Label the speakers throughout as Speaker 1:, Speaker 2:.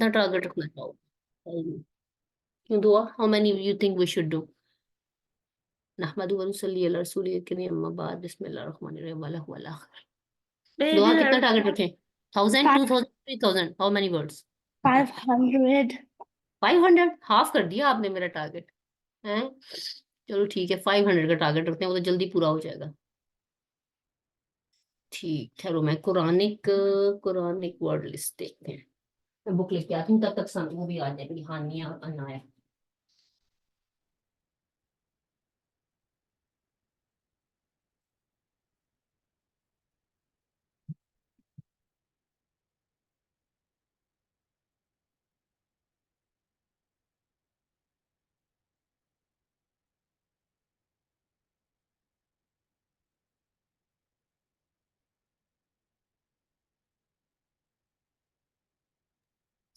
Speaker 1: कितना टारगेट रखना चाहोगे? क्यों Dua, how many you think we should do? नहमदु व नसल्ली अला रसूलिल करीम, अम्मा बाद, बिस्मिल्लाहिर रहमानिर रहीम, वला हुवल आखिर। दुआ कितना टारगेट रखें? 1000, 2000, 3000? How many words?
Speaker 2: 500।
Speaker 1: 500? हाफ कर दिया आपने मेरा टारगेट है। चलो ठीक है, 500 का टारगेट रखते हैं, वो तो जल्दी पूरा हो जाएगा। ठीक, ठहरो मैं कुरानिक वर्ड लिस्ट देखते हैं। मैं बुक लेके आती हूँ, तब तक वो भी आ जाएगी, हानिया और अनाया।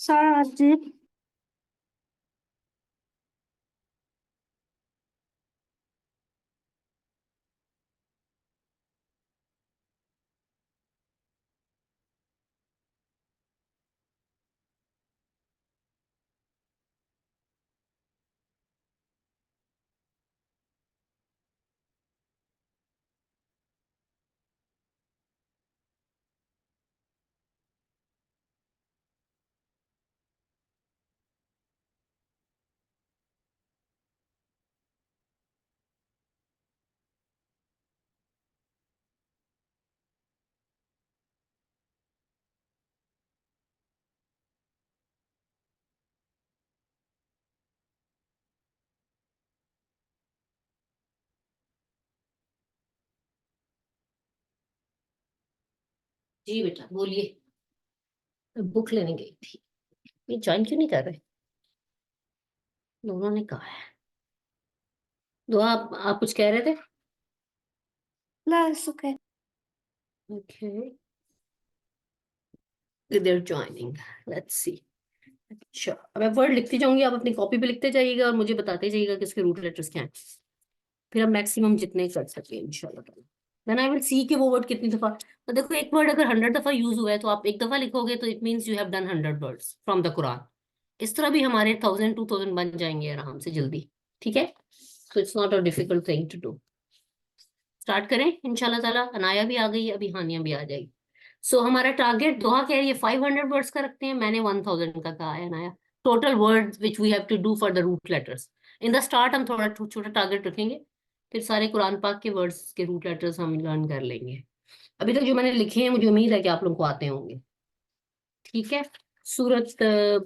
Speaker 2: सारा जी।
Speaker 1: जी बेटा बोलिए। मैं बुक लेने गई थी। ये ज्वाइन क्यों नहीं कर रहे? दोनों ने कहा है। दुआ, आप कुछ कह रहे थे?
Speaker 2: That's okay.
Speaker 1: Okay, they're joining, let's see. अच्छा, अब मैं वर्ड लिखती जाऊंगी, आप अपनी कॉपी पे लिखते जाइएगा और मुझे बताते जाइएगा कि इसके रूट लेटर्स क्या हैं। फिर हम मैक्सिमम जितने कर सके इंशाल्लाह ताला। देन आई विल सी कि वो वर्ड कितनी दफा। तो देखो, एक वर्ड अगर 100 दफा यूज हुआ है तो आप एक दफा लिखोगे तो it means you have done 100 words from the Quran. इस तरह भी हमारे 1000, 2000 बन जाएंगे आराम से जल्दी। ठीक है, so it's not a difficult thing to do. Start करें इंशाल्लाह ताला। अनाया भी आ गई, अभी हानिया भी आ जाएगी। सो हमारा टारगेट दुआ कह रही है 500 वर्ड्स का रखते हैं, मैंने 1000 का कहा है Anaya. Total words which we have to do for the root letters. In the start हम थोड़ा छोटा टारगेट रखेंगे, फिर सारे कुरान पाक के वर्ड्स के रूट लेटर्स हम लर्न कर लेंगे। अभी तक जो मैंने लिखे हैं मुझे उम्मीद है कि आप लोगों को आते होंगे। ठीक है, सूरत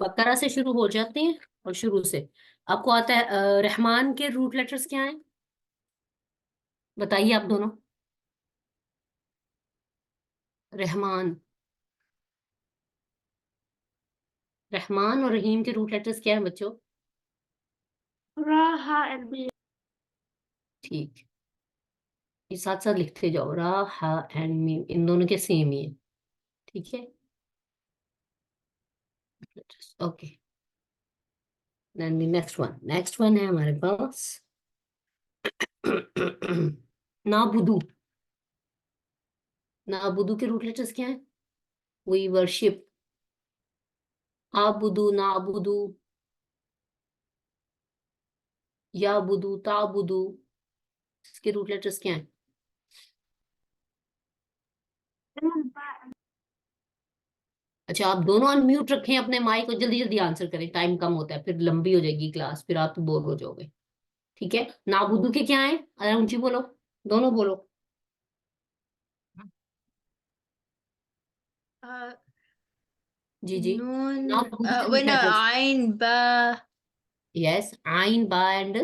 Speaker 1: बकरा से शुरू हो जाते हैं। और शुरू से आपको आता है रहमान के रूट लेटर्स क्या हैं? बताइए आप दोनों। रहमान, रहमान और रहीम के रूट लेटर्स क्या है बच्चों?
Speaker 2: Ra, ha, and B.
Speaker 1: ठीक, ये साथ साथ लिखते जाओ, रा हा एंड मीम, इन दोनों के सेम ही है। ठीक है, okay. Then the next one है हमारे पास नाबुदू। नाबुदू के रूट लेटर्स क्या है? We worship. आबुदू, नाबुदू, याबुदू, ताबुदू, इसके रूट लेटर्स क्या है? अच्छा, आप दोनों अनम्यूट रखें अपने माइक को, जल्दी जल्दी आंसर करें, टाइम कम होता है, फिर लंबी हो जाएगी क्लास, फिर आप बोर हो जाओगे। ठीक है, नाबुदू के क्या है? अरे ऊंची बोलो, दोनों बोलो।
Speaker 2: Uh,
Speaker 1: जी जी,
Speaker 2: Noon.
Speaker 1: नाबुदू के root
Speaker 2: Wait, no,
Speaker 1: letters.
Speaker 2: Ain, Ba,
Speaker 1: yes, आइन बा एंड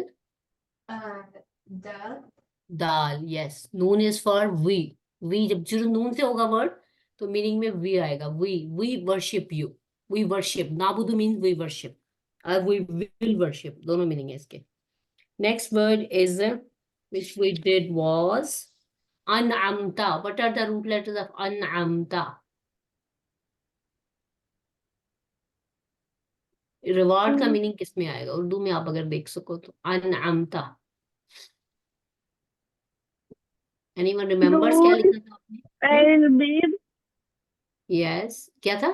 Speaker 2: uh, Dal.
Speaker 1: दाल। यस, नून इज फॉर वी। वी जब शुरू नून से होगा वर्ड तो मीनिंग में वी आएगा। We worship you. We worship, नाबुदू mean we worship, or we will worship, दोनों मीनिंग है इसके। Next word is which we did was an'amta. What are the root letters of an'amta? Reward का meaning किस में आएगा उर्दू में, आप अगर देख सको तो? an'amta, एनीवन रिमेम्बर्स क्या
Speaker 2: Noon
Speaker 1: लिखा था आपने?
Speaker 2: and Mim.
Speaker 1: यस, क्या था?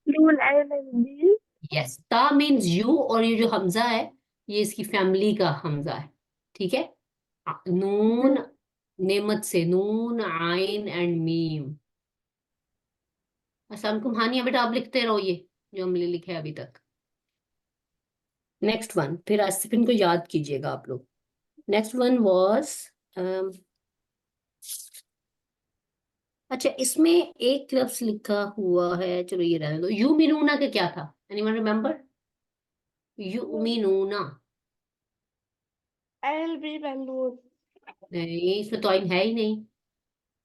Speaker 2: Noon, Ain, and B.
Speaker 1: Yes, ता मीन्स यू, और ये जो हमजा है ये इसकी फैमिली का हमजा है, ठीक है। नून, नेमत से नून आइन एंड मीम। अच्छा, हमको कहानियां बेटा आप लिखते रहो, ये जो हमने लिखे अभी तक। नेक्स्ट वन, फिर आज से फिर इनको याद कीजिएगा आप लोग। नेक्स्ट वन वॉज, अच्छा इसमें एक लफ्ज लिखा हुआ है, चलो ये रहने दो। यू मिनूना का क्या था, एनीवन रिमेम्बर? यू मिनूना,
Speaker 2: I'll be Noon.
Speaker 1: नहीं इसमें तो आइन है ही नहीं।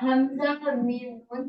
Speaker 3: हमजा मीम नून।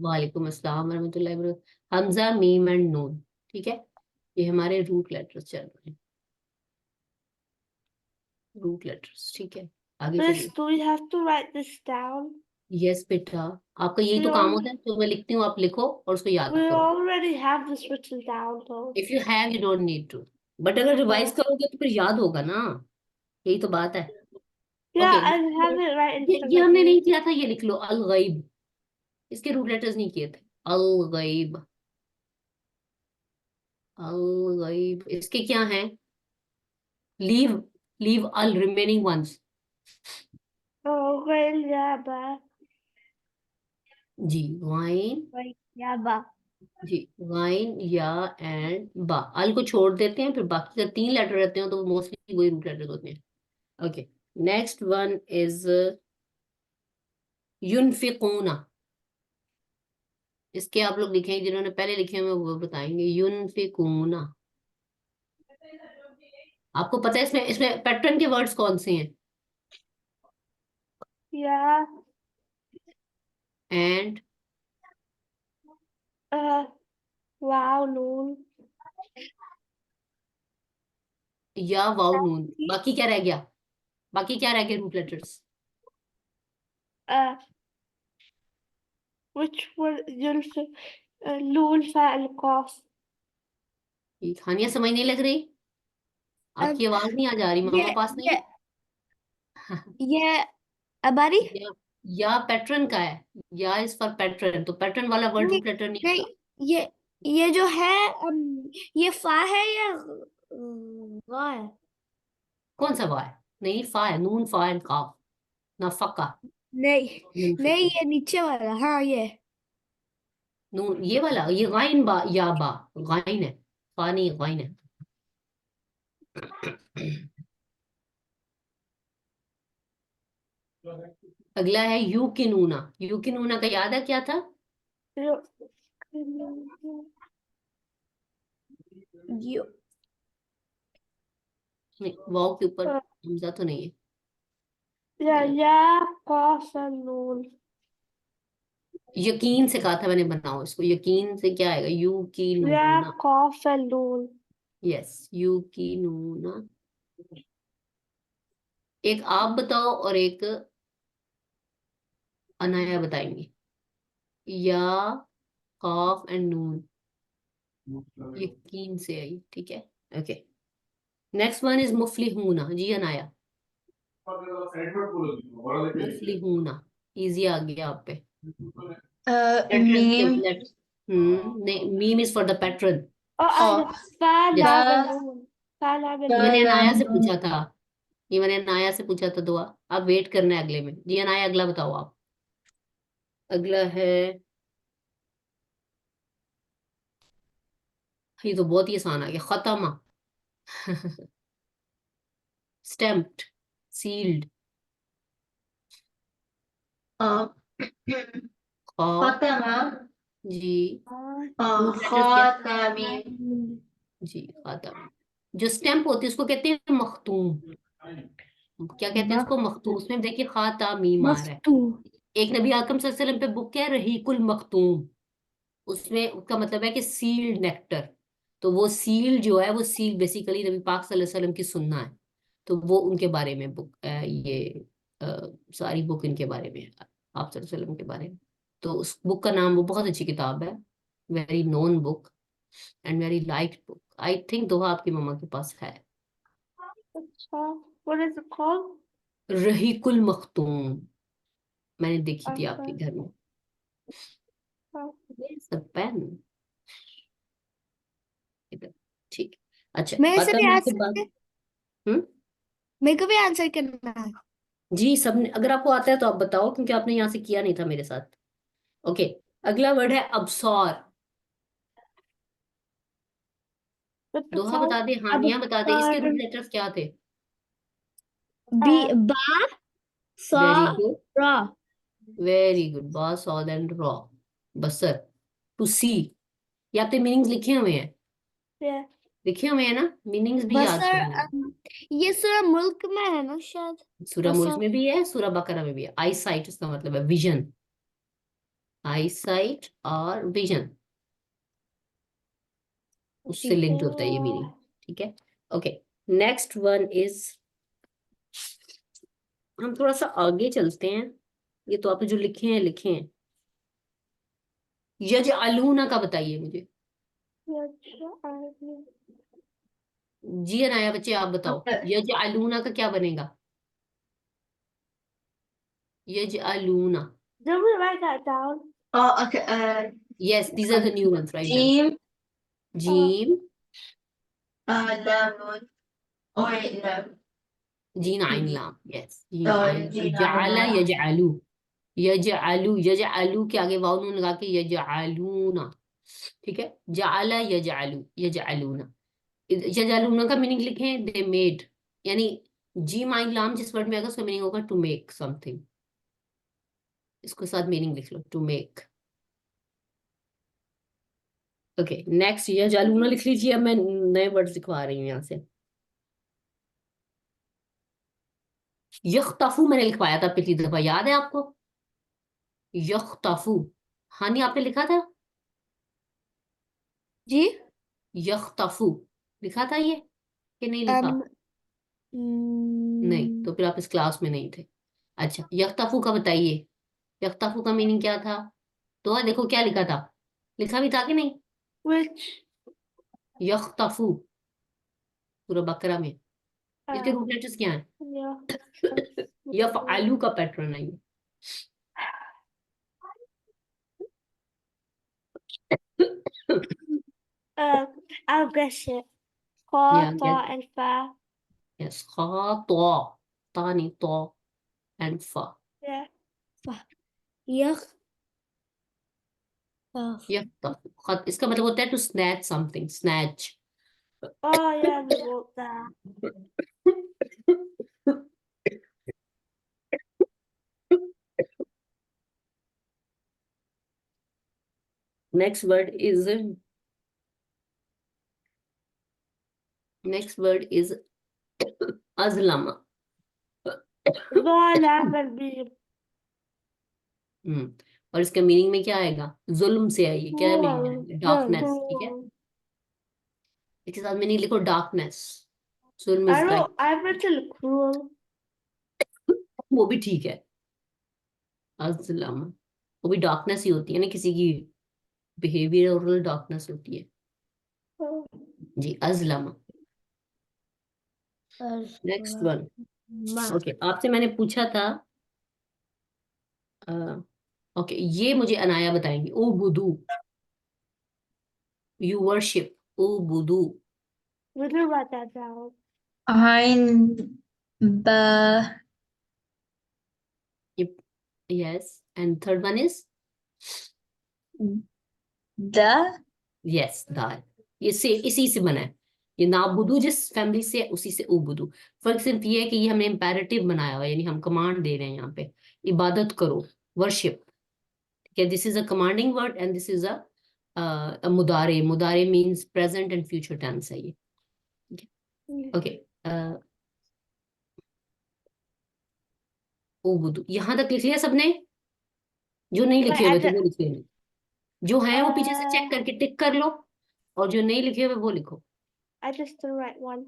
Speaker 1: वालेकुम अस्सलाम वरहमतुल्लाहि वबरकातुहू। हमजा मीम एंड नून, ठीक है। ये हमारे रूट लेटर्स चल रहे हैं, रूट लेटर्स, ठीक है। आगे
Speaker 2: Miss,
Speaker 1: चलिए।
Speaker 2: do we have to write this down?
Speaker 1: Yes बेटा, आपका यही
Speaker 2: We
Speaker 1: तो काम
Speaker 2: all
Speaker 1: होता है, जो मैं लिखती हूँ आप लिखो और उसको याद
Speaker 2: we
Speaker 1: करो।
Speaker 2: already have this written down though.
Speaker 1: If you have you don't need to, but अगर रिवाइज
Speaker 2: Yeah.
Speaker 1: करोगे तो फिर याद होगा ना, यही तो बात है।
Speaker 2: Yeah,
Speaker 1: okay,
Speaker 2: I have it right in
Speaker 1: ये
Speaker 2: front of
Speaker 1: हमने
Speaker 2: me.
Speaker 1: नहीं किया था, ये लिख लो अल गैब। इसके रूट लेटर्स नहीं किए थे। अल गैब, अल गैब, इसके क्या हैं? लीव, लीव अल रिमेनिंग वंस।
Speaker 2: Oh, Yaba.
Speaker 1: जी, वाइन,
Speaker 2: Yaba.
Speaker 1: जी वाइन या एंड बा। अल को छोड़ देते हैं, फिर बाकी का 3 लेटर रहते हैं तो मोस्टली वही रूट लेटर होते हैं। ओके, नेक्स्ट वन इज युनफिकूना। इसके आप लोग लिखेंगे, जिन्होंने पहले लिखे हैं वो बताएंगे। युनफिकूना, आपको पता है इसमें इसमें पैटर्न के वर्ड्स कौन से हैं?
Speaker 2: Yeah.
Speaker 1: And,
Speaker 2: Wow, Noon.
Speaker 1: या, वाउ, नून। बाकी क्या रह गया? बाकी क्या रह गया root letters?
Speaker 2: Uh, which one? Noon, Fa, and Qaf.
Speaker 1: ये कहानियां समझ नहीं लग रही? आपकी आवाज नहीं आ जा रही, मामा पास नहीं है?
Speaker 2: ये अबारी
Speaker 1: या पैटर्न का है, या इज फॉर पैटर्न, तो पैटर्न वाला वर्ड
Speaker 2: नहीं
Speaker 1: रूट लेटर नहीं
Speaker 2: नहीं
Speaker 1: होता।
Speaker 2: ये जो है ये फा है या गा है?
Speaker 1: कौन सा वाह है? नहीं, फा है, नून फा एंड काफ, ना फक्का।
Speaker 2: नहीं नहीं
Speaker 1: युनफिकून,
Speaker 2: ये नीचे वाला, हाँ ये
Speaker 1: नून ये वाला, ये गाइन बा या बा, गाइन है, फा नहीं गाइन है। अगला है यूकिनूना। यूकिनूना का याद है क्या था?
Speaker 2: यू
Speaker 1: नहीं, वाव के ऊपर हमजा तो नहीं है।
Speaker 2: या काफ नून
Speaker 1: यकीन से कहा था मैंने, बनाओ इसको। यकीन से क्या आएगा?
Speaker 2: या
Speaker 1: यूकिनूना।
Speaker 2: काफ नून
Speaker 1: यस, यूकिनूना। एक आप बताओ और एक अनाया बताएंगी। या, काफ एंड नून, यकीन से आई, ठीक है। ओके, नेक्स्ट वन इज मुफलिहूना। जी अनाया, मुफलिहूना, इजी आ गया आप पे। पैटर्न के
Speaker 3: मीम
Speaker 1: लेट, नहीं, मीम इज फॉर द पैटर्न।
Speaker 3: खा
Speaker 1: यस, ये मैंने अनाया से
Speaker 3: नून।
Speaker 1: पूछा था, ये मैंने अनाया से पूछा था दुआ। अब वेट करना है अगले में। जी अनाया, अगला बताओ आप। अगला है, ये तो बहुत ही आसान आ गया, खतमा। Stamped, sealed. खा,
Speaker 3: खतमा
Speaker 1: जी, रूट लेटर्स क्या?
Speaker 3: खातमी
Speaker 1: जी, खातम। जो स्टैम्प होती है उसको कहते हैं मखतूम। क्या कहते हैं उसको? मखतूम। उसमें देखिए खाता मीम आ रहा है।
Speaker 2: मफ्तू
Speaker 1: एक नबी आकरम सल्लल्लाहु अलैहि वसल्लम पे बुक है रहीकुल मखतूम, उसमें उसका मतलब है कि सील्ड नेक्टर। तो वो सील जो है, वो सील बेसिकली नबी पाक सल्लल्लाहु अलैहि वसल्लम की सुन्ना है। तो वो उनके बारे में बुक, ये सारी बुक इनके बारे में है, आप सल्लल्लाहु अलैहि वसल्लम के बारे में। तो उस बुक का नाम, वो बहुत अच्छी किताब है, very known book and very liked book. I think Doha आपकी मम्मा के पास है।
Speaker 2: अच्छा, what is it called?
Speaker 1: रहीकुल मखतूम, मैंने देखी थी आपके घर में। पेन इधर, ठीक। अच्छा,
Speaker 2: मेरे से
Speaker 1: पता
Speaker 2: भी
Speaker 1: मैं आपके
Speaker 2: आंसर
Speaker 1: बाद।
Speaker 2: है,
Speaker 1: हम्म।
Speaker 2: मेरे को भी आंसर करना है।
Speaker 1: जी, सबने, अगर आपको आता है तो आप बताओ, क्योंकि आपने यहाँ से किया नहीं था मेरे साथ। ओके, अगला वर्ड है अबसौर। दोहा बता दे,
Speaker 2: अब
Speaker 1: हानिया बता दे, इसके रूट लेटर्स क्या थे?
Speaker 2: बी बा सा
Speaker 1: वेरी गुड,
Speaker 2: रा।
Speaker 1: वेरी गुड, बा सॉद एंड रॉ। बसर, टू सी। ये आपने मीनिंग्स लिखे हुए हैं, लिखे हुए हैं ना, मीनिंग्स भी याद
Speaker 2: बसर
Speaker 1: करने हैं।
Speaker 2: ये सूरह मुल्क में है ना शायद।
Speaker 1: सूरह मुल्क
Speaker 2: बसर
Speaker 1: में भी है, सूरह बकरा में भी है। आई साइट इसका मतलब है विजन, आई साइट और विजन, उससे
Speaker 2: ठीक है।
Speaker 1: लिंक्ड होता है ये मीनिंग। ठीक है, ओके। नेक्स्ट वन इज, हम थोड़ा सा आगे चलते हैं। ये तो आपने जो लिखे हैं लिखे हैं। यजअलूना का बताइए मुझे। जी अनाया बच्चे, आप बताओ, यजअलूना का क्या बनेगा? यजअलूना।
Speaker 2: Don't we write that down?
Speaker 3: Oh, okay.
Speaker 1: Yes, these are the new ones, write them.
Speaker 3: Jim,
Speaker 1: जीम,
Speaker 3: Lemon. Oh, wait, no.
Speaker 1: जीन आइन
Speaker 3: Mm.
Speaker 1: लाम, यस, जीन
Speaker 3: Oh,
Speaker 1: आइन। जअला
Speaker 3: Gina.
Speaker 1: यजअलू, यजअलू, यजअलू के आगे वाव नून लगा के यजअलूना। ठीक है, जअला यजअलू, यजअलूना। यजअलूना का मीनिंग लिखें, दे मेड, यानी जी माइन लाम जिस वर्ड में आएगा उसका मीनिंग होगा टू मेक समथिंग। इसको साथ मीनिंग लिख लो, टू मेक। ओके, नेक्स्ट यजअलूना लिख लीजिए। अब मैं नए वर्ड लिखवा रही हूँ यहाँ से। यख्तफू मैंने लिखवाया था पिछली दफा, याद है आपको? यख्तफू, हानि आपने लिखा था?
Speaker 2: जी।
Speaker 1: यख्तफू लिखा था ये कि नहीं लिखा?
Speaker 2: um,
Speaker 1: नहीं,
Speaker 2: mm,
Speaker 1: तो फिर आप इस क्लास में नहीं थे। अच्छा, यख्तफू का बताइए, यख्तफू का मीनिंग क्या था? तो देखो क्या लिखा था, लिखा भी था कि नहीं?
Speaker 2: which
Speaker 1: यख्तफू, सूरह बकरा में। इसके रूट लेटर्स क्या हैं?
Speaker 2: yeah.
Speaker 1: यफ़अलू का पैटर्न है ये।
Speaker 2: uh, I'll guess it.
Speaker 1: या
Speaker 2: Fa, ta, and fa.
Speaker 1: Yes, खा तो, ता नहीं, तो एंड फा।
Speaker 2: Yeah. Fa. Yakh. Fa.
Speaker 1: यख्तफू, खत इसका मतलब होता है to snatch something, snatch.
Speaker 2: Oh yeah, we wrote that.
Speaker 1: Next word is, next word is अजलमा।
Speaker 2: God, that will be.
Speaker 1: हम्म, और इसका मीनिंग में क्या आएगा? जुल्म से आइए, क्या मीनिंग आएगा? डार्कनेस। ठीक है, इसके साथ मीनिंग लिखो, डार्कनेस। जुल्म
Speaker 2: I
Speaker 1: is like,
Speaker 2: wrote. I've written cruel.
Speaker 1: वो भी ठीक है। अजलमा, वो भी डार्कनेस ही होती है ना, किसी की बिहेवियरल डार्कनेस होती है। जी, अजलमा। Next one.
Speaker 2: Ma.
Speaker 1: ओके, आपसे मैंने पूछा था, ओके, ये मुझे अनाया बताएंगे। ओ बुदू, यू वर्शिप, ओ बुदू।
Speaker 2: We do write that down.
Speaker 3: Ein, ba,
Speaker 1: yes, and third one is,
Speaker 3: da.
Speaker 1: Yes, दाल। ये से इसी से बना है, ये नाबुदू जिस फैमिली से है उसी से उबुदू। फर्क सिर्फ ये है कि ये हमने इम्पेरेटिव बनाया हुआ है, यानी हम कमांड दे रहे हैं यहाँ पे, इबादत करो, वर्शिप। ठीक है, this is a commanding word and this is a मुदारे। मुदारे means present and future tense है ये। ओके, उबुदू यहाँ तक लिख लिया सबने? जो नहीं
Speaker 2: Wait,
Speaker 1: लिखे हुए थे वो लिख लेना, जो है वो पीछे से चेक
Speaker 2: uh,
Speaker 1: करके टिक कर लो, और जो नहीं लिखे हुए वो लिखो।
Speaker 2: I just didn't write one.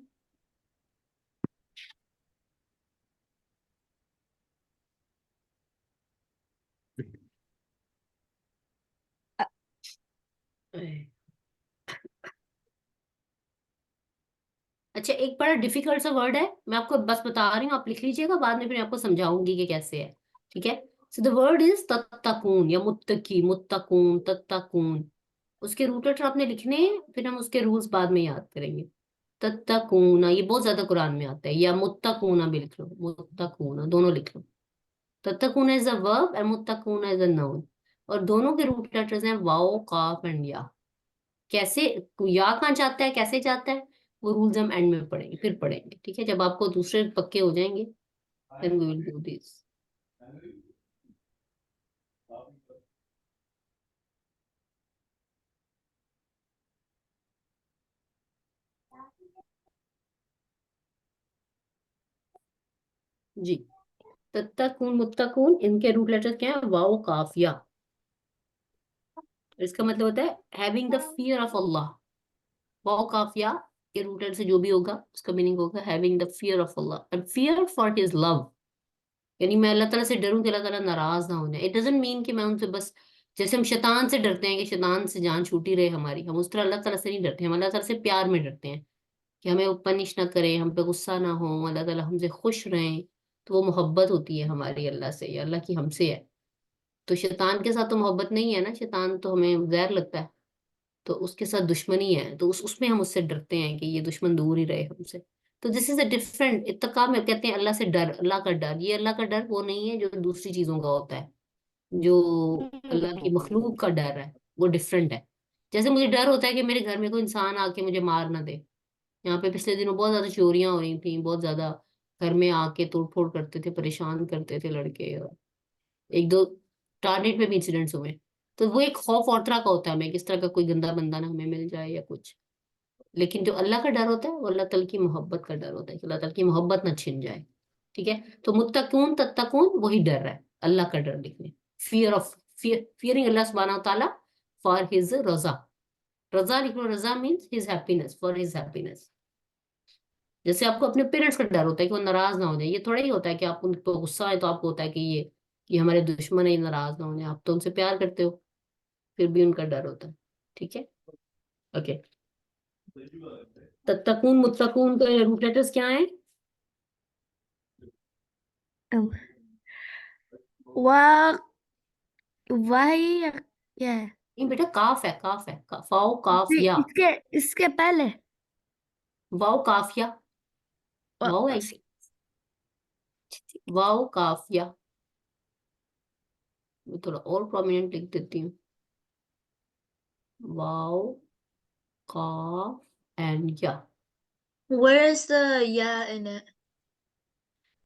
Speaker 1: अच्छा, एक बड़ा डिफिकल्ट सा वर्ड है, मैं आपको बस बता रही हूँ, आप लिख लीजिएगा, बाद में फिर आपको समझाऊंगी कि कैसे है। ठीक है। सो द वर्ड इज तत्तकून या मुत्तकी, मुत्तकून, तत्तकून। उसके रूट लेटर आपने लिखने हैं, फिर हम उसके रूल्स बाद में याद करेंगे। तत्तकूना, ये बहुत ज्यादा कुरान में आता है, या मुत्तकूना भी लिख लो, मुत्तकूना दोनों लिख लो। तत्तकूना इज अ वर्ब एंड मुत्तकूना इज अ नाउन। और दोनों के रूट लेटर्स हैं वाओ, काफ एंड या। कैसे, या कहाँ जाता है, कैसे जाता है, वो रूल्स हम एंड में पढ़ेंगे, फिर पढ़ेंगे। ठीक है, जब आपको दूसरे पक्के हो जाएंगे, then we will do this. जी, तत्तकून, मुत्तकून, इनके रूट लेटर्स क्या है, वाओ, काफ, या। इसका मतलब होता है having the fear of Allah. वाओ, काफ, या के रूट लेटर से जो भी होगा उसका मीनिंग होगा having the fear of Allah and fear for his love. यानी मैं अल्लाह ताला से डरूं कि अल्लाह ताला नाराज ना हो जाए। इट डजंट मीन कि मैं उनसे बस, जैसे हम शैतान से डरते हैं कि शैतान से जान छूटी रहे हमारी, हम उस तरह अल्लाह ताला से नहीं डरते, हम अल्लाह ताला से प्यार में डरते हैं कि हमें वो पनिश ना करे, हम पे गुस्सा ना हो, अल्लाह ताला हमसे खुश रहें। तो वो मोहब्बत होती है हमारी अल्लाह से, या अल्लाह की हमसे है। तो शैतान के साथ तो मोहब्बत नहीं है ना, शैतान तो हमें जहर लगता है, तो उसके साथ दुश्मनी है, तो उसमें हम उससे डरते हैं कि ये दुश्मन दूर ही रहे हमसे। तो दिस इज अ डिफरेंट इत्तका में कहते हैं अल्लाह से डर, अल्लाह का डर। ये अल्लाह का डर वो नहीं है जो दूसरी चीजों का होता है, जो अल्लाह की मखलूक का डर है, वो डिफरेंट है। जैसे मुझे डर होता है कि मेरे घर में कोई इंसान आके मुझे मार ना दे। यहाँ पे पिछले दिनों बहुत ज्यादा चोरियां हो रही थी, बहुत ज्यादा घर में आके तोड़ फोड़ करते थे, परेशान करते थे लड़के, और एक दो टारगेट में भी इंसिडेंट्स हुए। तो वो एक खौफ और तरह का होता है हमें, किस तरह का कोई गंदा बंदा ना हमें मिल जाए या कुछ। लेकिन जो अल्लाह का डर होता है वो अल्लाह तआला की मोहब्बत का डर होता है, कि अल्लाह तआला की मोहब्बत ना छिन जाए। ठीक है। तो मुत्तकून, तत्तकून वही डर है, अल्लाह का डर लिखने। फियर ऑफ, फियरिंग अल्लाह सुब्हानहू व तआला फॉर हिज रजा। रजा लिख लो, रजा means his happiness, for his happiness. जैसे आपको अपने पेरेंट्स का डर होता है कि वो नाराज ना हो जाए, ये थोड़ा ही होता है कि आप उनको गुस्सा है तो आपको होता है कि ये हमारे दुश्मन है, ये नाराज ना हो जाए। आप तो उनसे प्यार करते हो, फिर भी उनका डर होता है। ठीक है। ओके। तत्तकून, मुत्तकून के रूट लेटर्स क्या है?
Speaker 2: वाह, वही क्या है?
Speaker 1: ये बेटा काफ है, काफ है, फाओ, काफ,
Speaker 2: नहीं,
Speaker 1: या।
Speaker 2: इसके इसके पहले।
Speaker 1: वाओ, काफ, या। वाओ है, वाओ, काफ, या। मैं थोड़ा और प्रोमिनेंट लिख देती हूँ, वाओ, काफ एंड या।
Speaker 3: Where is the yeah in it?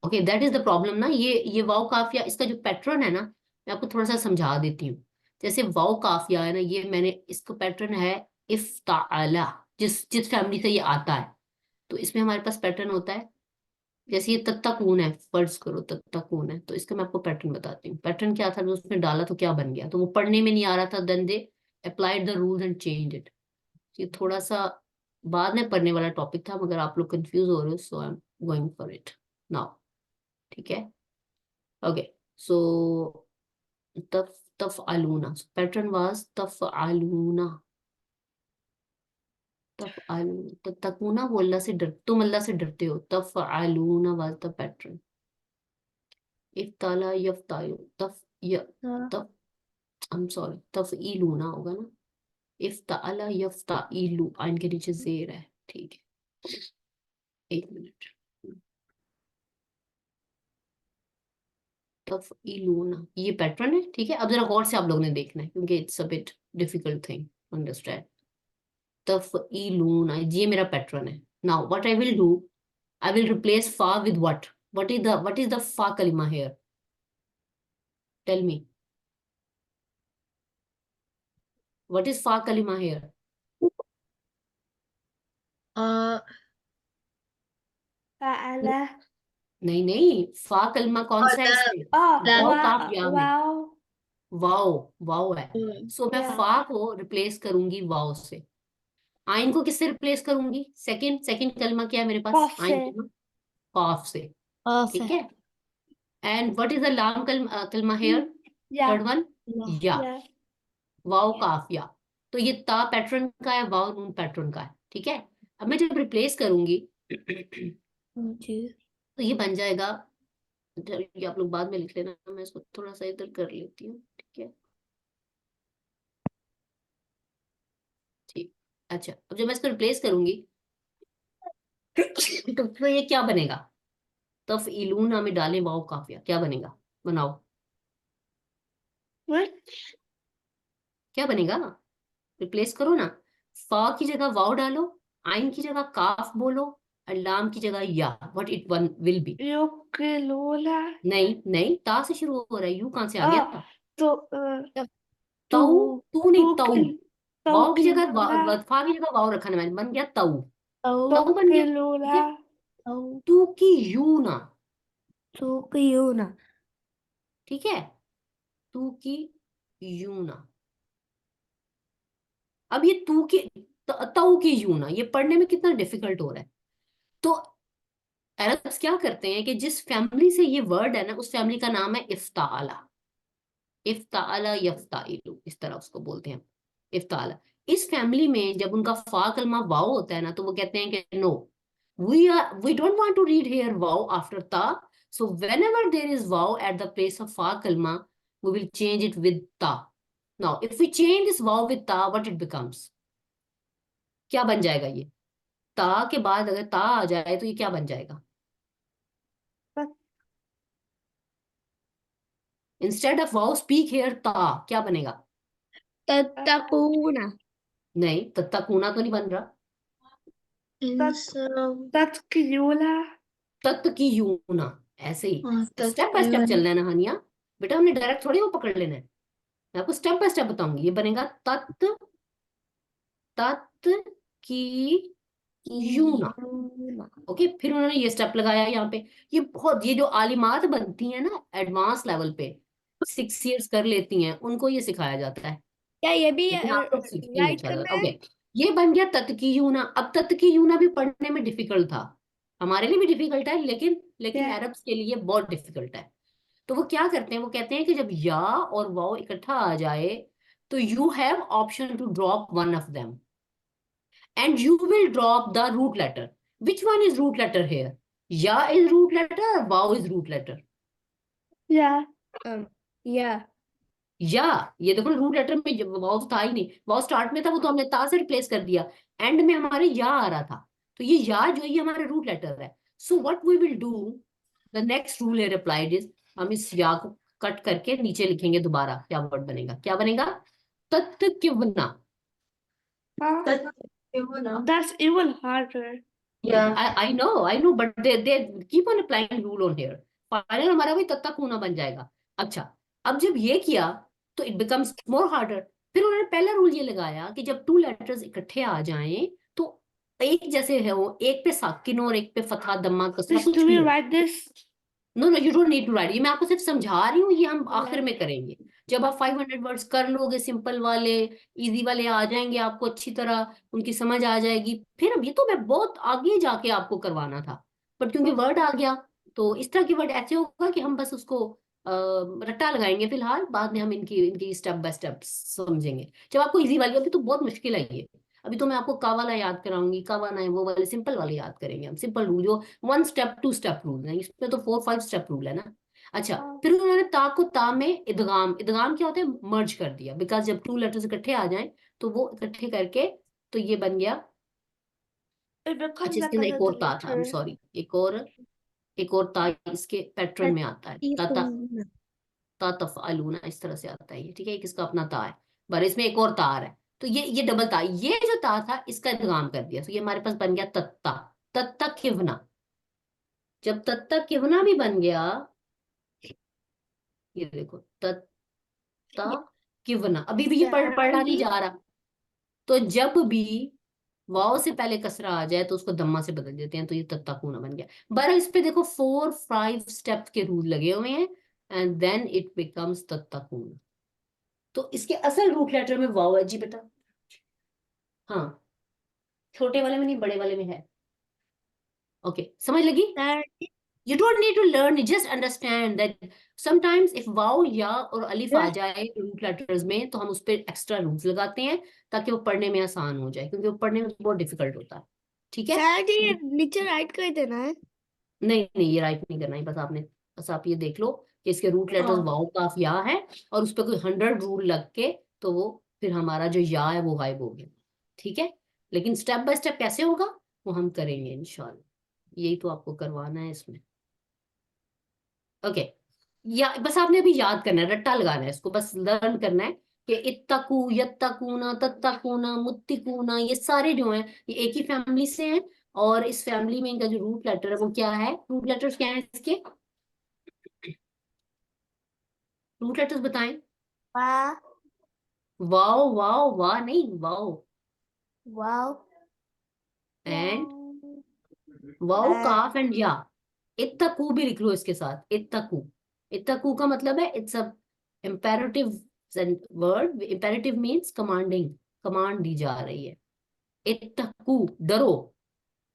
Speaker 1: Okay, that is the problem ना। ये वाओ काफिया, इसका जो पैटर्न है ना, मैं आपको थोड़ा सा समझा देती हूँ। जैसे वाओ काफिया है ना, ये मैंने, इसका पैटर्न है इफ्ताला, जिस जिस फैमिली से ये आता है, तो इसमें हमारे पास पैटर्न होता है। जैसे ये तत्ताकून है, फर्ज करो तत्ताकून है, तो इसका मैं आपको पैटर्न बताती हूँ। पैटर्न क्या था, जो उसमें डाला तो क्या बन गया, तो वो पढ़ने में नहीं आ रहा था, then they applied the rules and change it. ये थोड़ा सा बाद में पढ़ने वाला टॉपिक था, मगर आप लोग कंफ्यूज हो रहे हो, so I am going for it now. ठीक है। ओके। सो तफ तफ आलूना, पैटर्न वाज तफ आलूना, तफ आलूना। तो तकूना वो अल्लाह से डर, तुम अल्लाह से डरते हो, तफ आलूना वाज द पैटर्न। इफ्ताला, यफ्तायु, तफ, य,
Speaker 2: हाँ।
Speaker 1: तफ, आई एम सॉरी, तफ इलूना होगा ना। इफ्ताला, यफ्ता इलू, आइन के नीचे जेर है। ठीक है, एक मिनट। तफ इलूना, ये पैटर्न है। ठीक है, अब जरा गौर से आप लोगों ने देखना है, क्योंकि it's a bit difficult thing understand. तफ़ईलून, ये मेरा पैटर्न है। Now what I will do, I will replace फा विद व्हाट इज द फा कलिमा here, tell me, what is फा कलिमा हियर?
Speaker 3: Uh,
Speaker 2: फाला।
Speaker 1: नहीं नहीं, फा कलिमा कौन
Speaker 3: oh,
Speaker 1: सा है इसमें?
Speaker 3: that,
Speaker 1: वाओ काफ या में,
Speaker 2: वाओ।
Speaker 1: वाओ, वाओ है। सो मैं
Speaker 2: या।
Speaker 1: फा को रिप्लेस करूंगी वाओ से। आइन को किससे रिप्लेस करूंगी? सेकंड सेकंड कलिमा क्या है मेरे पास,
Speaker 2: कॉफ
Speaker 1: आइन
Speaker 2: से।
Speaker 1: कलिमा, काफ से।
Speaker 2: कॉफ
Speaker 1: ठीक
Speaker 2: है।
Speaker 1: है। एंड व्हाट इज द लाम कलिमा हियर,
Speaker 2: या।
Speaker 1: थर्ड वन, या।
Speaker 2: या।
Speaker 1: वाओ काफ या। तो ये ता पैटर्न का है, वाओ नून पैटर्न का है। ठीक है। अब मैं जब रिप्लेस करूंगी,
Speaker 2: जी
Speaker 1: तो ये बन जाएगा, ये आप लोग बाद में लिख लेना, मैं इसको थोड़ा सा इधर कर लेती हूँ, ठीक है। ठीक। अच्छा, अब जब मैं इसको रिप्लेस करूंगी तो फिर ये क्या बनेगा? तफ इलूना में डालें वाओ काफिया, क्या बनेगा? बनाओ, क्या बनेगा? रिप्लेस करो ना, फा की जगह वाओ डालो, आइन की जगह काफ बोलो, और लाम की जगह या, what it one will be.
Speaker 2: Lola.
Speaker 1: नहीं नहीं, ता से शुरू हो रहा है, यू कहां से आ गया?
Speaker 2: तो
Speaker 1: तऊ, तू नहीं,
Speaker 2: तू
Speaker 1: तऊ।
Speaker 2: की
Speaker 1: वाओ की जगह
Speaker 2: Lola.
Speaker 1: फा की जगह वाओ रखा ना मैंने, बन गया तऊ।
Speaker 2: तो
Speaker 1: तऊ बन गया, ठीक
Speaker 2: Lola.
Speaker 1: है। तू की यू ना,
Speaker 2: तो क्यों ना
Speaker 1: ठीक है, तू की यू ना। अब ये तू की तऊ की यू ना, ये पढ़ने में कितना डिफिकल्ट हो रहा है। तो अरब्स क्या करते हैं कि जिस फैमिली से ये वर्ड है ना, उस फैमिली का नाम है इफ्ताला। इफ्ताला यफ्ताइलु, इस तरह उसको बोलते हैं, इफ्ताला। इस फैमिली में जब उनका फा कलमा वाओ होता है ना, तो वो कहते हैं कि no, we don't want to read here वाओ आफ्टर ता, सो व्हेनेवर देयर इज वाओ एट द प्लेस ऑफ फा कलमा, we will change it with ता। Now if we change this वाओ विद ता, व्हाट इट बिकम्स, क्या बन जाएगा ये? ता के बाद अगर ता आ जाए तो ये क्या बन जाएगा? इंस्टेड ऑफ वाओ स्पीक हेयर ता, क्या बनेगा?
Speaker 2: तत्तकूना
Speaker 1: नहीं, तत्ता कूना तो नहीं बन रहा।
Speaker 3: Instead of
Speaker 2: तत्कियोला
Speaker 1: तत्त की यूना, ऐसे ही
Speaker 3: that
Speaker 1: step by step
Speaker 3: even
Speaker 1: चलना है ना हानिया, बेटा हमने डायरेक्ट थोड़ी वो पकड़ लेना है, मैं आपको स्टेप बाय स्टेप बताऊंगी। ये बनेगा तत्त, तत्त की यूना।
Speaker 2: यूना
Speaker 1: ओके, फिर उन्होंने ये स्टेप लगाया यहाँ पे। ये बहुत, ये जो आलिमात बनती है ना एडवांस लेवल पे, 6 years कर लेती हैं, उनको ये सिखाया जाता है,
Speaker 2: क्या ये भी
Speaker 1: लेकिन आप लोग सीखेंगे
Speaker 2: राइट
Speaker 1: इंशाल्लाह।
Speaker 2: करना है?
Speaker 1: ओके, ये बन गया तत्त की यूना। अब तत्त की यूना भी पढ़ने में डिफिकल्ट था, हमारे लिए भी डिफिकल्ट है, लेकिन लेकिन
Speaker 2: क्या
Speaker 1: अरब्स के लिए बहुत डिफिकल्ट है। तो वो क्या करते हैं, वो कहते हैं कि जब या और वाओ इकट्ठा आ जाए, तो you have option to drop one of them, and you will drop the root letter. Which one is root letter here? या इज रूट लेटर और वाओ इज रूट लेटर?
Speaker 2: या या
Speaker 1: या, ये देखो रूट लेटर में वाओ तो था ही नहीं, वाओ स्टार्ट में था, वो तो हमने ता से रिप्लेस कर दिया, एंड में हमारे या आ रहा था। तो ये या जो है ये हमारा रूट लेटर है। So what we will do, the next rule here applied is, हम इस या को कट करके नीचे लिखेंगे दोबारा, क्या वर्ड बनेगा, क्या बनेगा? तत्किवना।
Speaker 3: that even
Speaker 2: That's even harder.
Speaker 3: yeah.
Speaker 1: I know, but they keep on applying rule on here. Final हमारा वही तत्ता खूना बन जाएगा। अच्छा, अब जब ये किया तो इट बिकम्स मोर हार्डर। फिर उन्होंने पहला रूल ये लगाया कि जब 2 letters इकट्ठे आ जाएं, तो एक जैसे है वो, एक पे साकिन और एक पे फतहा दम्मा कसरा
Speaker 2: Miss,
Speaker 1: कुछ
Speaker 2: do
Speaker 1: भी
Speaker 2: we
Speaker 1: हो।
Speaker 2: write this?
Speaker 1: No no, you don't need to write, ये मैं आपको सिर्फ समझा रही हूँ, ये हम आखिर
Speaker 2: Yeah.
Speaker 1: में करेंगे। जब आप 500 वर्ड्स कर लोगे, सिंपल वाले, इजी वाले आ जाएंगे आपको अच्छी तरह, उनकी समझ आ जाएगी, फिर अब ये तो मैं बहुत आगे जाके आपको करवाना था, बट क्योंकि वर्ड आ गया, तो इस तरह की वर्ड ऐसे होगा कि हम बस उसको रट्टा लगाएंगे फिलहाल, बाद में हम इनकी इनकी स्टेप बाय स्टेप समझेंगे जब आपको इजी वाली। अभी तो बहुत मुश्किल है ये, अभी तो मैं आपको का वाला याद कराऊंगी, का वाला है वो वाले सिंपल वाले याद करेंगे हम, सिंपल रूल जो 1 step 2 step रूल है, इसमें तो 4 5 step रूल है ना। अच्छा, फिर उन्होंने ता को ता में इदगाम, इदगाम क्या होता है, मर्ज कर दिया, बिकॉज जब 2 letters इकट्ठे आ जाएं तो वो इकट्ठे करके, तो ये बन गया।
Speaker 2: It becomes
Speaker 1: अच्छा,
Speaker 2: like
Speaker 1: इसके अंदर एक
Speaker 2: another
Speaker 1: और ता था, आई एम
Speaker 2: letter.
Speaker 1: सॉरी, एक और ता इसके पैटर्न में आता है, ता ता
Speaker 2: Tatikuna.
Speaker 1: ता तफअलूना, इस तरह से आता है ये, ठीक है, एक इसका अपना ता है, पर इसमें एक और तार है, तो ये डबल ता, ये जो ता था इसका इदगाम कर दिया, तो ये हमारे पास बन गया तत्ता, तत्ता किवना। जब तत्ता किवना भी बन गया, ये देखो तत्ता किवना, अभी भी ये पढ़ा नहीं जा रहा, तो जब भी वाव से पहले कसरा आ जाए तो उसको दम्मा से बदल देते हैं, तो ये तत्ता कूना बन गया। बहरहाल इस पे देखो 4 5 steps के रूल लगे हुए हैं, एंड देन इट बिकम्स तत्ता कूना। तो इसके असल रूट लेटर में वाव है जी बेटा, हाँ, छोटे वाले में नहीं, बड़े वाले में है। ओके, समझ लगी?
Speaker 2: That
Speaker 1: You don't need to learn, just understand that sometimes if वाव या और अलिफ आ जाए रूट लेटर्स में, तो हम उस पर एक्स्ट्रा रूल्स लगाते हैं ताकि वो पढ़ने में आसान हो जाए, क्योंकि वो पढ़ने में बहुत डिफिकल्ट होता है। ठीक है।
Speaker 2: सर ये नीचे राइट कर देना है।
Speaker 1: नहीं नहीं, ये राइट नहीं करना है, बस आप ये देख लो कि इसके रूट लेटर्स
Speaker 3: हाँ।
Speaker 1: वाओ काफ या है, और उस पर कोई 100 रूल लग के तो वो फिर हमारा जो या है वो गायब हो गया। ठीक है, लेकिन स्टेप बाय स्टेप कैसे होगा वो हम करेंगे इंशाल्लाह, यही तो आपको करवाना है इसमें। ओके, या बस आपने अभी याद करना है, रट्टा लगाना है इसको, बस लर्न करना है कि इत्तकू, यत्तकूना, तत्तकूना, मुत्तिकूना, ये सारे जो हैं ये एक ही फैमिली से हैं, और इस फैमिली में इनका जो रूट लेटर है वो क्या है, रूट लेटर्स क्या है इसके, रूट लेटर्स बताएं।
Speaker 2: वाह
Speaker 1: वाओ, वाओ, वाह नहीं, वाओ
Speaker 2: वाओ
Speaker 1: एंड वाओ काफ एंड या। इत्तकू भी लिख लो इसके साथ, इत्तकू। इत्तकू का मतलब है it's a imperative word, imperative means commanding, command दी जा रही है। इत्तकू डरो,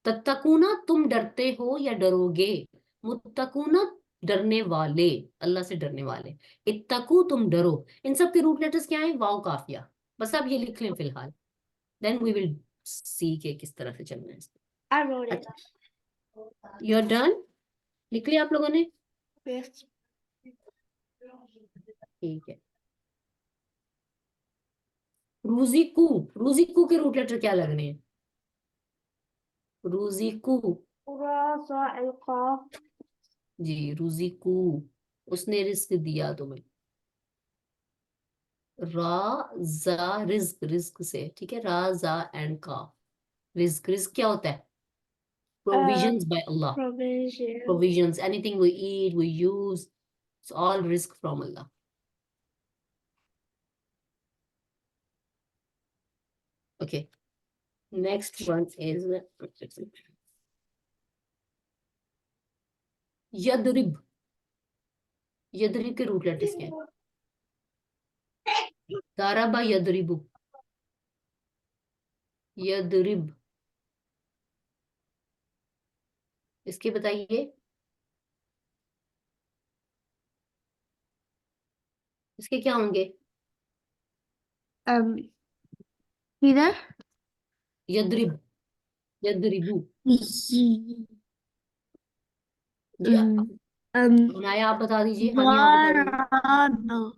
Speaker 1: तत्तकूना तुम डरते हो या डरोगे, मुत्तकूना डरने वाले, अल्लाह से डरने वाले, इत्तकू तुम डरो। इन सब के रूट लेटर्स क्या है, वाओ काफिया। बस आप ये लिख लें फिलहाल, देन वी विल सी के किस तरह से चलना है इसमें।
Speaker 2: I wrote it.
Speaker 1: अच्छा, यू आर डन, लिख लिया आप लोगों ने?
Speaker 2: Yes.
Speaker 1: ठीक है। रूजीकू, रूजीकू के रूट लेटर क्या लगने हैं? रूजीकू,
Speaker 2: Rasa al-Qaf.
Speaker 1: जी रूजीकू, उसने रिस्क दिया तुम्हें। रा जा रिज्क, रिज्क से, ठीक है, रा जा एंड का, रिज्क, रिज्क क्या होता है, provisions by Allah,
Speaker 2: Provision.
Speaker 1: provisions, anything we eat, we use, it's all risk from Allah. Okay, next one is यदरिब। यदरिब के रूट लेटर्स क्या है? दाराबा यदरिबु, यदरिब, इसके बताइए, इसके क्या होंगे?
Speaker 2: किधर?
Speaker 1: यदरिब, यदरिबु, जी हनाया आप बता दीजिए, हानिया आप बता दीजिए।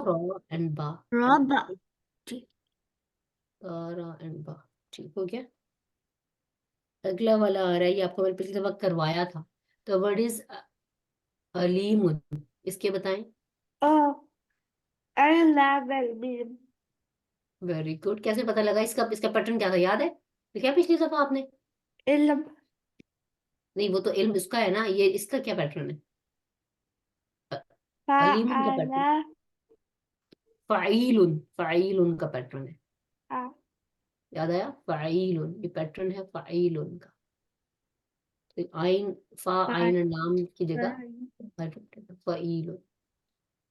Speaker 2: बा
Speaker 1: रा एंड बा,
Speaker 2: रब
Speaker 1: दा रा एंड बा, ठीक हो गया। अगला वाला आ रहा है, ये आपको मैंने पिछले वक्त करवाया था, तो वर्ड इज अलीमुन, इसके बताएं।
Speaker 2: Al-Lam
Speaker 1: वेरी गुड, कैसे पता लगा इसका, इसका पैटर्न क्या था, याद है, लिखा पिछली दफा आपने?
Speaker 2: Ilm
Speaker 1: नहीं वो तो इल्म इसका है ना, ये इसका क्या पैटर्न है? अलीमुन का पैटर्न,
Speaker 2: Fa'ala
Speaker 1: फाइलुन, फाइलुन का पैटर्न है,
Speaker 2: a
Speaker 1: याद आया, फाइलुन, ये पैटर्न है फाइलुन का। तो आइन, फा आइन नाम की जगह फाइलुन,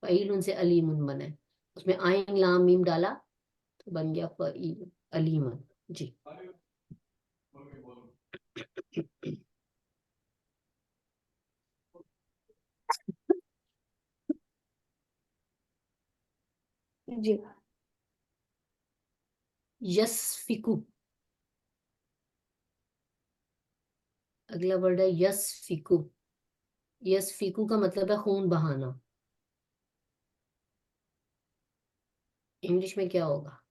Speaker 1: फाइलुन से अलीमुन बना है, उसमें आइन लाम मीम डाला तो बन गया फाइलुन, अलीमन। जी
Speaker 2: जी
Speaker 1: यस्फिकु, अगला वर्ड है यस्फिकु। यस्फिकु का मतलब है खून बहाना, इंग्लिश में क्या होगा?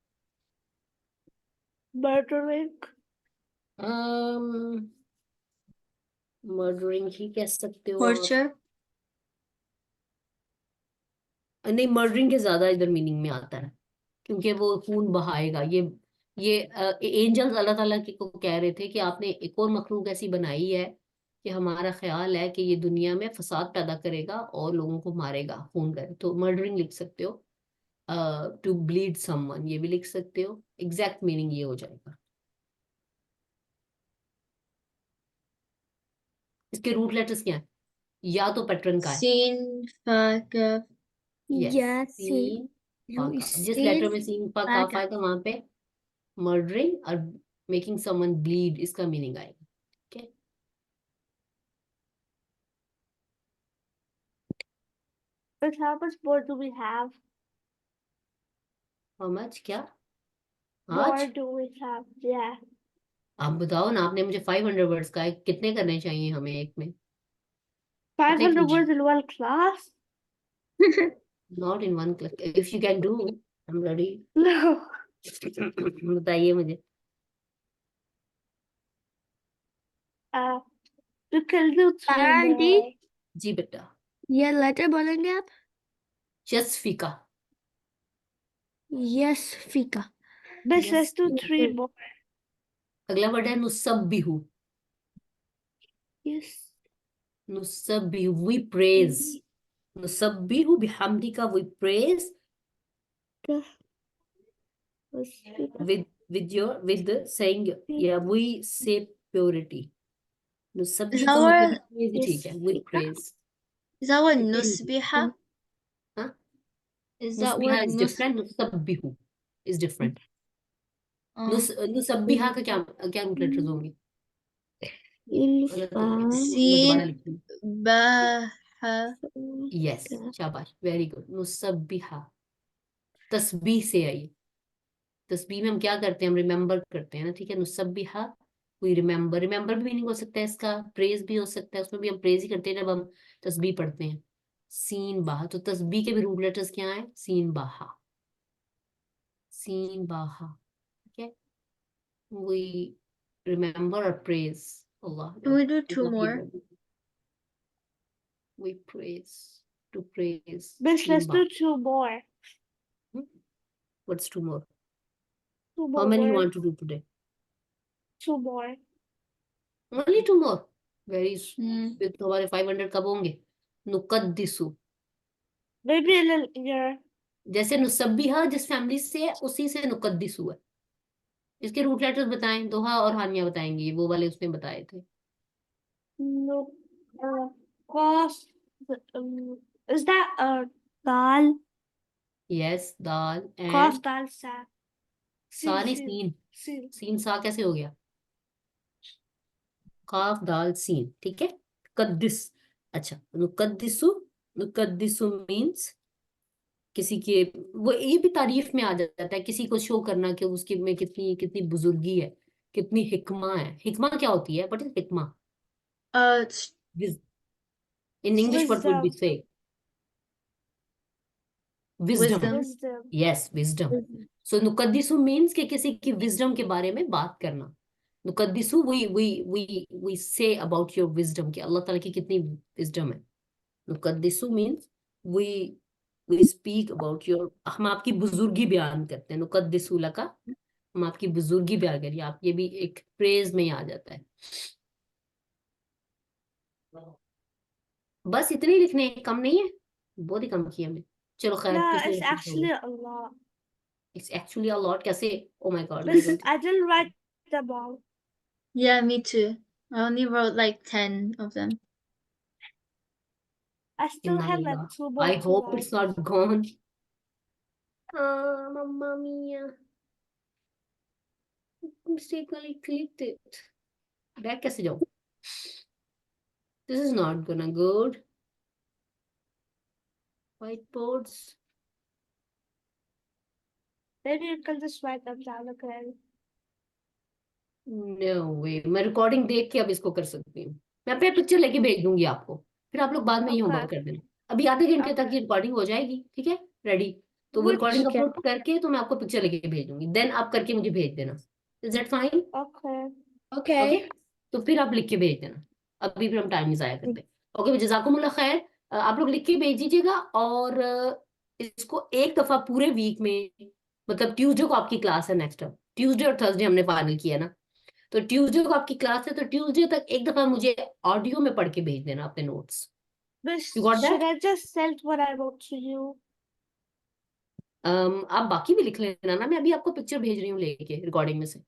Speaker 2: murdering
Speaker 1: मर्डरिंग ही कह सकते हो आप।
Speaker 3: torture,
Speaker 1: नहीं, मर्डरिंग के ज्यादा इधर मीनिंग में आता है, क्योंकि वो खून बहाएगा। ये एंजल्स अल्लाह ताला को कह रहे थे कि आपने एक और मखलूक ऐसी बनाई है कि हमारा ख्याल है कि ये दुनिया में फसाद पैदा करेगा और लोगों को मारेगा, खून करे, तो मर्डरिंग लिख सकते हो। टू ब्लीड समवन ये भी लिख सकते हो, एग्जैक्ट मीनिंग ये हो जाएगा। इसके रूट लेटर्स क्या है, या तो पैटर्न का है,
Speaker 3: sin, fa, kaf,
Speaker 1: yes,
Speaker 2: yes
Speaker 1: सीन फा
Speaker 2: you
Speaker 1: का, जिस लेटर में
Speaker 2: is
Speaker 1: सीन फा काफ आएगा वहां पे मर्डरिंग और मेकिंग समवन ब्लीड इसका मीनिंग आएगा। ठीक है,
Speaker 2: but how much more do we have?
Speaker 1: How much, क्या
Speaker 2: More
Speaker 1: आज?
Speaker 2: do we have? Yeah.
Speaker 1: आप बताओ ना, आपने मुझे 500 वर्ड्स का है, कितने करने चाहिए हमें एक में? कितने
Speaker 2: 500
Speaker 1: कीजिए?
Speaker 2: words in one class?
Speaker 1: Not in one click, if you can do I am ready.
Speaker 2: No.
Speaker 1: बताइए मुझे।
Speaker 2: Uh, you can do 3
Speaker 3: aunty
Speaker 2: more.
Speaker 1: जी बेटा।
Speaker 3: ये लेटर बोलेंगे आप?
Speaker 1: जस्ट फीका।
Speaker 3: यस फीका।
Speaker 2: Miss, let's
Speaker 1: yes.
Speaker 2: do 3 more.
Speaker 1: अगला वर्ड है नुसब्बिहु।
Speaker 3: यस
Speaker 1: नुसब्बिहु, वी प्रेज। नुसब्बिहु बिहम्दिका, we praise with saying, yeah, we say purity. नुसब्बिहु का मतलब praise ही ठीक है, we praise.
Speaker 3: Is that what
Speaker 1: ठीक है?
Speaker 3: nusbiha?
Speaker 1: हाँ?
Speaker 3: Is that
Speaker 1: नुसबिहा
Speaker 3: what
Speaker 1: is different, नुसब्बिहु is different. नुसब्बिहा का क्या रूट लेटर्स होंगे? मैं दोबारा
Speaker 3: Sin
Speaker 1: लिखती हूँ।
Speaker 3: baha
Speaker 1: यस, शाबाश, वेरी गुड। नुसब्बिहा तस्बीह से आई। तस्बीह में हम क्या करते हैं? हम रिमेम्बर करते हैं ना, ठीक है। नुसब्बिहा वी रिमेम्बर, रिमेम्बर भी मीनिंग हो सकता है इसका, प्रेज भी हो सकता है, उसमें भी हम प्रेज ही करते हैं जब हम तस्बीह पढ़ते हैं। सीन बाहा, तो तस्बीह के भी रूट लेटर्स क्या है? सीन बाहा, सीन बाहा, ठीक है। वी रिमेम्बर और praise Allah.
Speaker 3: Can we do 2 more?
Speaker 1: We praise, to praise.
Speaker 2: Miss, let's do 2 more.
Speaker 1: What's 2 more?
Speaker 2: 2
Speaker 1: How
Speaker 2: more
Speaker 1: many you
Speaker 2: words.
Speaker 1: want to do today?
Speaker 2: 2 more.
Speaker 1: Only 2 more. Very.
Speaker 3: Hmm.
Speaker 1: फिर तो हमारे 500 कब होंगे? नुकद्दिसु,
Speaker 2: Maybe a little easier.
Speaker 1: जैसे नुसब्बिहा जिस family से है उसी से नुकद्दिसु है। इसके रूट लेटर्स बताएं, दोहा और हानिया बताएंगी, वो वाले उसने बताए थे।
Speaker 2: No. Cost. Is that dal?
Speaker 1: Yes, dal
Speaker 2: Cost
Speaker 1: and
Speaker 2: dal sa.
Speaker 1: सा नहीं,
Speaker 2: Sin.
Speaker 1: सीन।
Speaker 2: Sin.
Speaker 1: सीन सा कैसे हो गया? काफ दाल सीन, ठीक है। कद्दिस, अच्छा, नुकद्दिसु। नुकद्दिसु मीन्स किसी के, वो ये भी तारीफ में आ जाता है, किसी को शो करना कि उसके में कितनी कितनी बुजुर्गी है, कितनी हिकमा है। हिकमा क्या होती है? बट हिकमा
Speaker 3: It's
Speaker 1: in English what would be
Speaker 2: Wisdom.
Speaker 1: Say? Wisdom.
Speaker 3: wisdom.
Speaker 2: Wisdom.
Speaker 1: Yes, wisdom. So नुकद्दिसु मीन्स कि किसी की विजडम के बारे में बात करना। नुकद्दिसु we say about your wisdom, कि अल्लाह ताला की कितनी विजडम है। नुकद्दिसु means we we speak about your, हम आपकी बुजुर्गी बयान करते हैं। नुकद्दिसु लका, हम आपकी बुजुर्गी बयान करिए। आप, ये भी एक प्रेज में ही आ जाता है। बस इतने ही लिखने हैं, कम नहीं है, बहुत ही कम किया हमने। चलो खैर,
Speaker 2: No,
Speaker 1: किसने
Speaker 2: it's actually a lot.
Speaker 1: It's actually a lot. कैसे? Oh my God,
Speaker 2: Miss, I didn't write them all.
Speaker 3: Yeah, me too. I only wrote like 10 of them.
Speaker 2: I still have like 2 more
Speaker 1: I
Speaker 2: to
Speaker 1: hope
Speaker 2: write.
Speaker 1: It's not gone. मम्मा मिया, mistakenly clicked it. Back कैसे जाऊं? This is not gonna good. White boards.
Speaker 2: Maybe you can just write them down again.
Speaker 1: No way, मैं recording देख के अब इसको कर सकती हूँ। मैं अपने पिक्चर लेके भेज दूंगी आपको, फिर आप लोग बाद में ये
Speaker 2: Okay.
Speaker 1: होमवर्क कर देना। अभी आधे घंटे तक ये रिकॉर्डिंग हो जाएगी, ठीक है, रेडी। तो वो
Speaker 2: Which-
Speaker 1: रिकॉर्डिंग अपलोड करके तो मैं आपको पिक्चर लेके भेज दूंगी, देन आप करके मुझे भेज देना। Is that fine?
Speaker 2: Okay.
Speaker 1: Okay, तो फिर आप लिख के भेज देना, अभी फिर हम टाइम नहीं जाया करते। ओके, जज़ाकुमुल्लाह खैर। आप लोग लिख के भेज दीजिएगा, और इसको एक दफा पूरे वीक में, मतलब ट्यूसडे को आपकी क्लास है, नेक्स्ट ट्यूसडे और थर्सडे हमने फाइनल किया ना, तो ट्यूसडे को आपकी क्लास है, तो ट्यूसडे तक एक दफा मुझे ऑडियो में पढ़ के भेज देना अपने notes.
Speaker 2: Miss,
Speaker 1: You got that?
Speaker 2: should I just send what I wrote to you?
Speaker 1: आप बाकी भी लिख लेना ना, मैं अभी आपको पिक्चर भेज रही हूँ लेके रिकॉर्डिंग में से।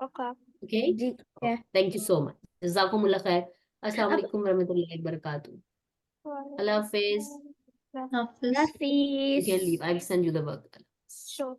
Speaker 2: Okay.
Speaker 1: ओके,
Speaker 3: जी है।
Speaker 1: थैंक यू सो मच, जज़ाकुमुल्लाह खैर। अस्सलाम वालेकुम रहमतुल्लाहि व बरकातुहू। अल्लाह हाफिज।
Speaker 3: Hafiz.
Speaker 1: You can leave, I'll send you the work.
Speaker 2: Sure.